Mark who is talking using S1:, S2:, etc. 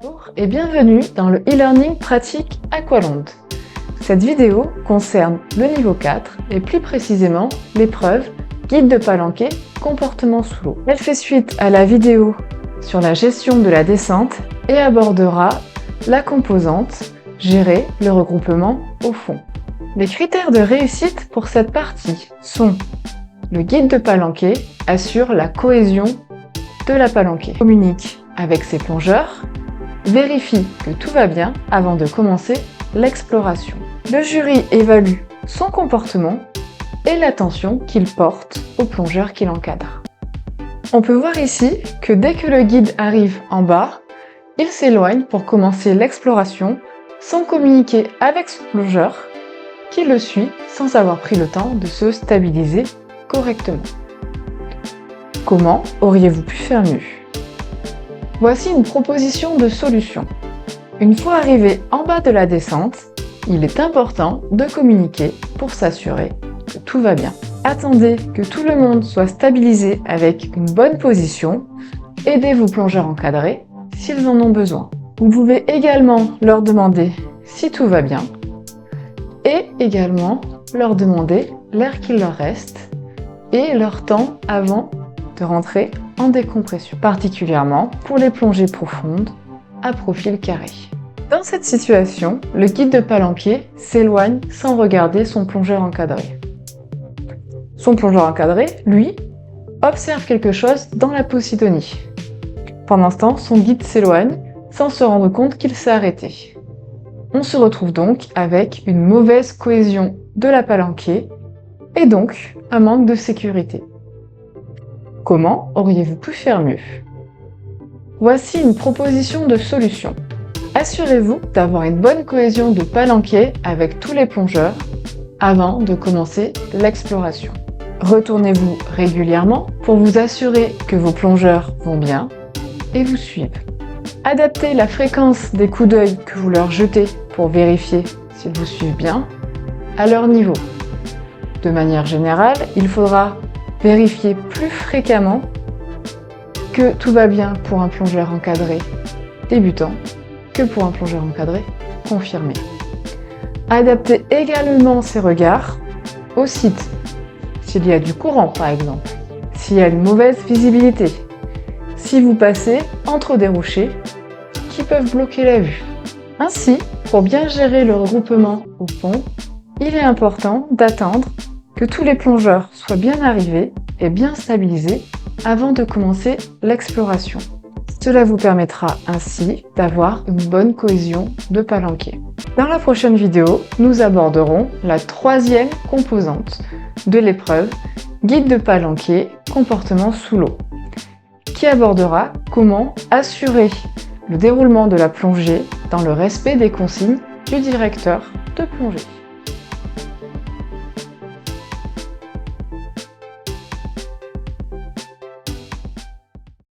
S1: Bonjour et bienvenue dans le e-learning pratique Aqualand. Cette vidéo concerne le niveau 4 et plus précisément l'épreuve Guide de palanquet, comportement sous l'eau. Elle fait suite à la vidéo sur la gestion de la descente et abordera la composante gérer le regroupement au fond. Les critères de réussite pour cette partie sont: le guide de palanquet assure la cohésion de la palanquée, communique avec ses plongeurs, vérifie que tout va bien avant de commencer l'exploration. Le jury évalue son comportement et l'attention qu'il porte au plongeur qui l'encadre. On peut voir ici que dès que le guide arrive en bas, il s'éloigne pour commencer l'exploration sans communiquer avec son plongeur qui le suit sans avoir pris le temps de se stabiliser correctement. Comment auriez-vous pu faire mieux? Voici une proposition de solution. Une fois arrivé en bas de la descente, il est important de communiquer pour s'assurer que tout va bien. Attendez que tout le monde soit stabilisé avec une bonne position. Aidez vos plongeurs encadrés s'ils en ont besoin. Vous pouvez également leur demander si tout va bien et également leur demander l'air qu'il leur reste et leur temps avant de rentrer en décompression, particulièrement pour les plongées profondes à profil carré. Dans cette situation, le guide de palanquet s'éloigne sans regarder son plongeur encadré. Son plongeur encadré, lui, observe quelque chose dans la Posidonie. Pendant ce temps, son guide s'éloigne sans se rendre compte qu'il s'est arrêté. On se retrouve donc avec une mauvaise cohésion de la palanquée et donc un manque de sécurité. Comment auriez-vous pu faire mieux? Voici une proposition de solution. Assurez-vous d'avoir une bonne cohésion de palanquée avec tous les plongeurs avant de commencer l'exploration. Retournez-vous régulièrement pour vous assurer que vos plongeurs vont bien et vous suivent. Adaptez la fréquence des coups d'œil que vous leur jetez pour vérifier s'ils vous suivent bien à leur niveau. De manière générale, il faudra vérifier plus fréquemment que tout va bien pour un plongeur encadré débutant que pour un plongeur encadré confirmé. Adaptez également ses regards au site, s'il y a du courant par exemple, s'il y a une mauvaise visibilité, si vous passez entre des rochers qui peuvent bloquer la vue. Ainsi, pour bien gérer le regroupement au fond, il est important d'attendre que tous les plongeurs soient bien arrivés et bien stabilisés avant de commencer l'exploration. Cela vous permettra ainsi d'avoir une bonne cohésion de palanquée. Dans la prochaine vidéo, nous aborderons la troisième composante de l'épreuve Guide de palanquet, comportement sous l'eau, qui abordera comment assurer le déroulement de la plongée dans le respect des consignes du directeur de plongée.